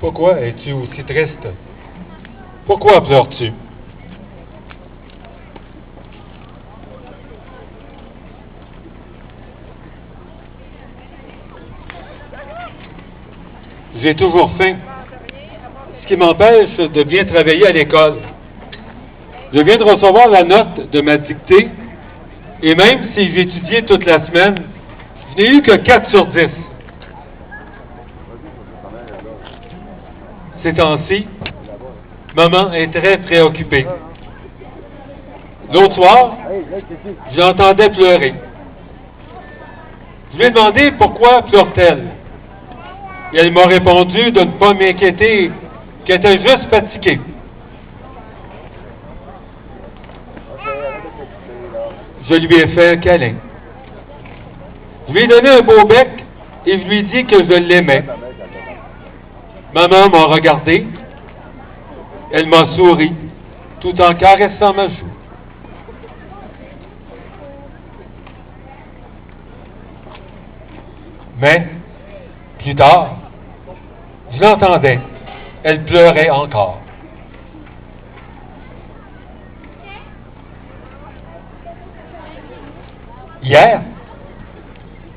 Pourquoi es-tu aussi triste? Pourquoi pleures-tu? J'ai toujours faim, ce qui m'empêche de bien travailler à l'école. Je viens de recevoir la note de ma dictée, et même si j'ai étudié toute la semaine, je n'ai eu que 4 sur 10. Ces temps-ci, maman est très préoccupée. L'autre soir, je l'entendais pleurer. Je lui ai demandé pourquoi pleure-t-elle. Et elle m'a répondu de ne pas m'inquiéter, qu'elle était juste fatiguée. Je lui ai fait un câlin. Je lui ai donné un beau bec et je lui ai dit que je l'aimais. Maman m'a regardé. Elle m'a souri, tout en caressant ma joue. Mais, plus tard, je l'entendais. Elle pleurait encore. Hier,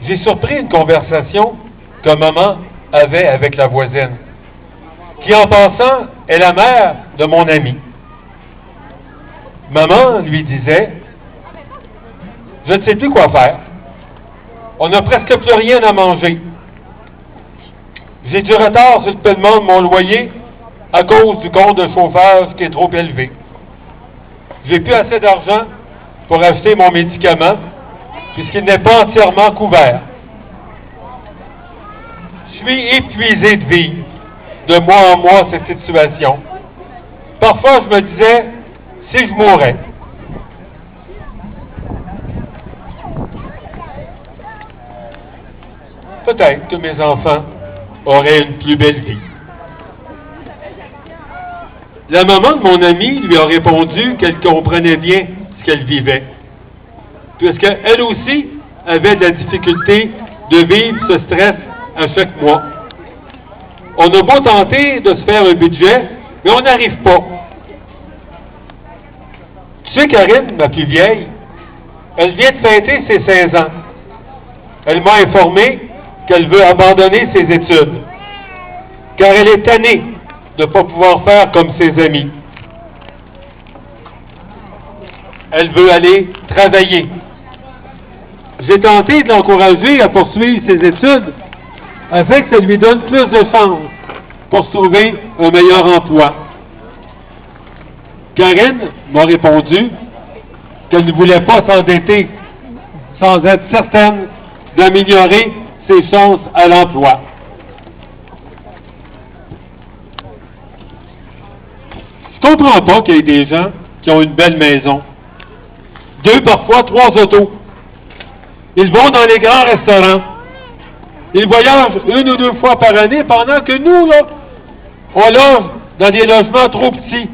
j'ai surpris une conversation que maman avait avec la voisine, qui en passant est la mère de mon ami. Maman lui disait, « Je ne sais plus quoi faire. On n'a presque plus rien à manger. J'ai du retard sur le paiement de mon loyer à cause du compte de chauffage qui est trop élevé. J'ai plus assez d'argent pour acheter mon médicament puisqu'il n'est pas entièrement couvert. Je suis épuisé de vivre de mois en mois cette situation. Parfois, je me disais, si je mourais. Peut-être que mes enfants auraient une plus belle vie. » La maman de mon ami lui a répondu qu'elle comprenait bien ce qu'elle vivait, puisqu'elle aussi avait de la difficulté de vivre ce stress à chaque mois. On a beau tenter de se faire un budget, mais on n'arrive pas. Tu sais, Karine, ma plus vieille, elle vient de fêter ses 16 ans. Elle m'a informé qu'elle veut abandonner ses études, car elle est tannée de ne pas pouvoir faire comme ses amis. Elle veut aller travailler. J'ai tenté de l'encourager à poursuivre ses études afin que ça lui donne plus de chance pour trouver un meilleur emploi. Karine m'a répondu qu'elle ne voulait pas s'endetter sans être certaine d'améliorer ses chances à l'emploi. Je ne comprends pas qu'il y ait des gens qui ont une belle maison. 2, parfois 3 autos. Ils vont dans les grands restaurants. Ils voyagent 1 ou 2 fois par année, pendant que nous, là, on loge dans des logements trop petits,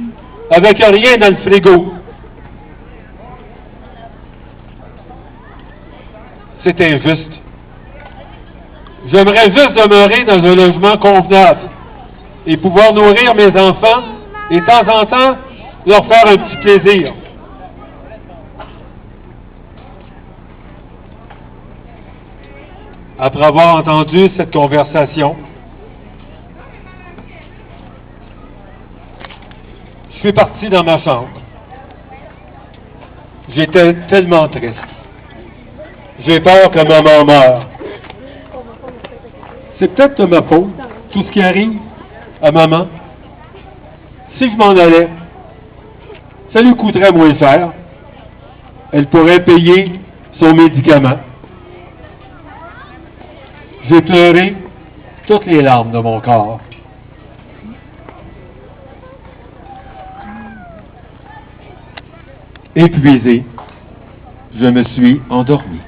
avec rien dans le frigo. C'est injuste. J'aimerais juste demeurer dans un logement convenable et pouvoir nourrir mes enfants et de temps en temps leur faire un petit plaisir. Après avoir entendu cette conversation, je suis parti dans ma chambre. J'étais tellement triste. J'ai peur que maman meure. C'est peut-être de ma faute, tout ce qui arrive à maman. Si je m'en allais, ça lui coûterait moins cher. Elle pourrait payer son médicament. J'ai pleuré toutes les larmes de mon corps. Épuisé, je me suis endormi.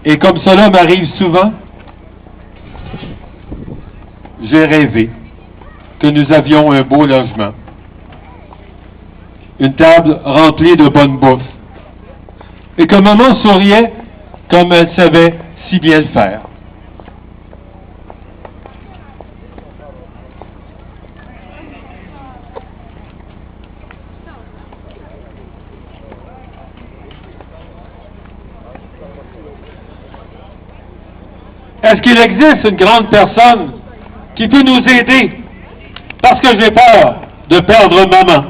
Et comme cela m'arrive souvent, j'ai rêvé que nous avions un beau logement, une table remplie de bonne bouffe, et que maman souriait comme elle savait si bien le faire. est-ce qu'il existe une grande personne qui peut nous aider? Parce que j'ai peur de perdre maman.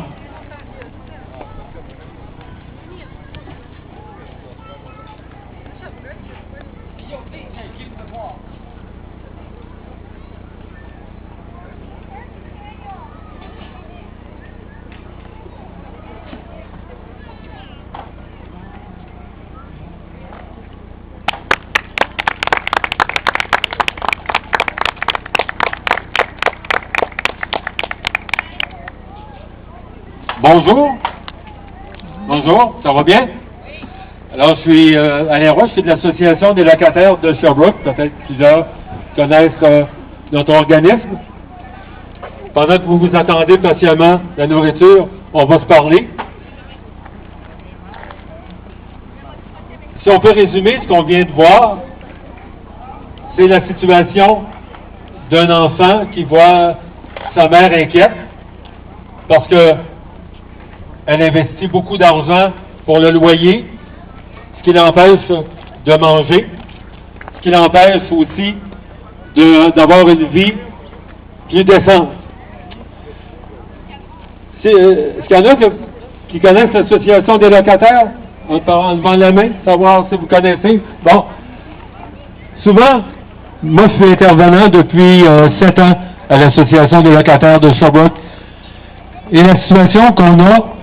Bonjour. Bonjour, ça va bien? Alors, je suis Alain Roy, je suis de l'Association des locataires de Sherbrooke. Peut-être plusieurs connaissent notre organisme. Pendant que vous vous attendez patiemment la nourriture, on va se parler. Si on peut résumer ce qu'on vient de voir, c'est la situation d'un enfant qui voit sa mère inquiète parce que elle investit beaucoup d'argent pour le loyer, ce qui l'empêche de manger, ce qui l'empêche aussi d'avoir une vie plus décente. Est-ce qu'il y en a qui connaissent l'Association des locataires? En levant la main, savoir si vous connaissez. Bon. Souvent, moi je suis intervenant depuis 7 ans à l'Association des locataires de Sherbrooke. Et la situation qu'on a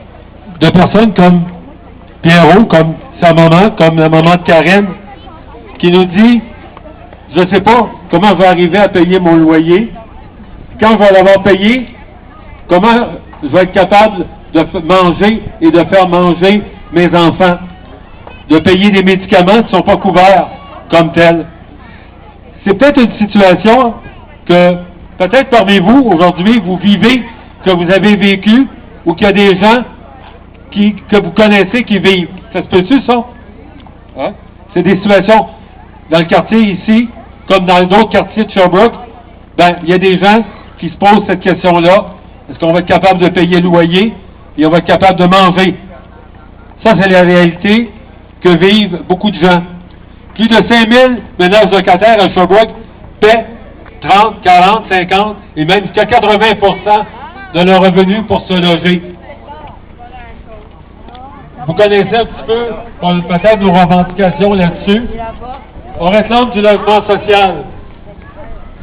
de personnes comme Pierrot, comme sa maman, comme la maman de Karen, qui nous dit « Je ne sais pas comment je vais arriver à payer mon loyer. Quand je vais l'avoir payé, comment je vais être capable de manger et de faire manger mes enfants, de payer des médicaments qui ne sont pas couverts comme tels. » C'est peut-être une situation que, peut-être parmi vous, aujourd'hui, vous vivez, que vous avez vécu, ou qu'il y a des gens que vous connaissez qui vivent. Ça se peut-tu, ça? Hein? C'est des situations dans le quartier ici, comme dans d'autres quartiers de Sherbrooke, ben, il y a des gens qui se posent cette question-là. Est-ce qu'on va être capable de payer le loyer et on va être capable de manger? Ça, c'est la réalité que vivent beaucoup de gens. Plus de 5000 ménages locataires à Sherbrooke paient 30, 40, 50 et même jusqu'à 80% de leurs revenus pour se loger. Vous connaissez un petit peu, peut-être, nos revendications là-dessus. On réclame du logement social.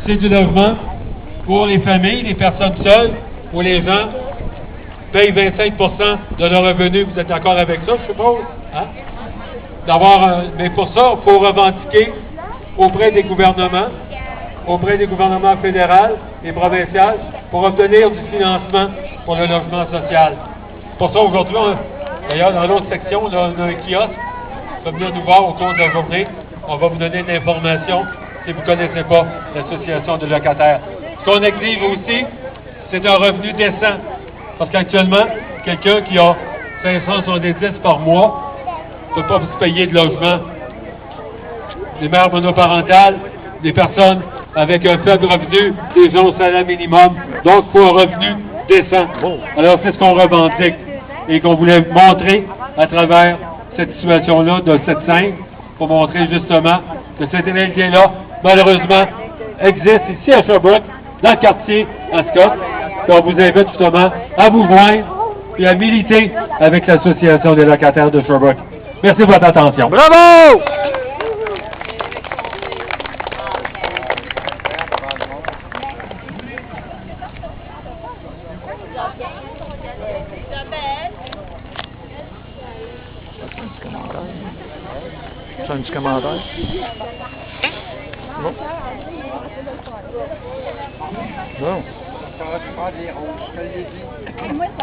C'est du logement pour les familles, les personnes seules, où les gens payent 25% de leurs revenus. Vous êtes d'accord avec ça, je suppose? Hein? Mais pour ça, il faut revendiquer auprès des gouvernements fédéraux et provinciaux, pour obtenir du financement pour le logement social. Pour ça, aujourd'hui, d'ailleurs, dans l'autre section, là, on a un kiosque. Vous pouvez venir nous voir au cours de la journée. On va vous donner de l'information si vous ne connaissez pas l'association de locataires. Ce qu'on exige aussi, c'est un revenu décent. Parce qu'actuellement, quelqu'un qui a 570 par mois ne peut pas se payer de logement. Les mères monoparentales, des personnes avec un faible revenu, des gens au salaire minimum, donc il faut un revenu décent. Alors c'est ce qu'on revendique et qu'on voulait montrer à travers cette situation-là de cette scène, pour montrer justement que cette réalité-là, malheureusement, existe ici à Sherbrooke, dans le quartier, à Scott. On vous invite justement à vous joindre et à militer avec l'Association des locataires de Sherbrooke. Merci de votre attention. Bravo! C'est un petit commentaire. Non. Non.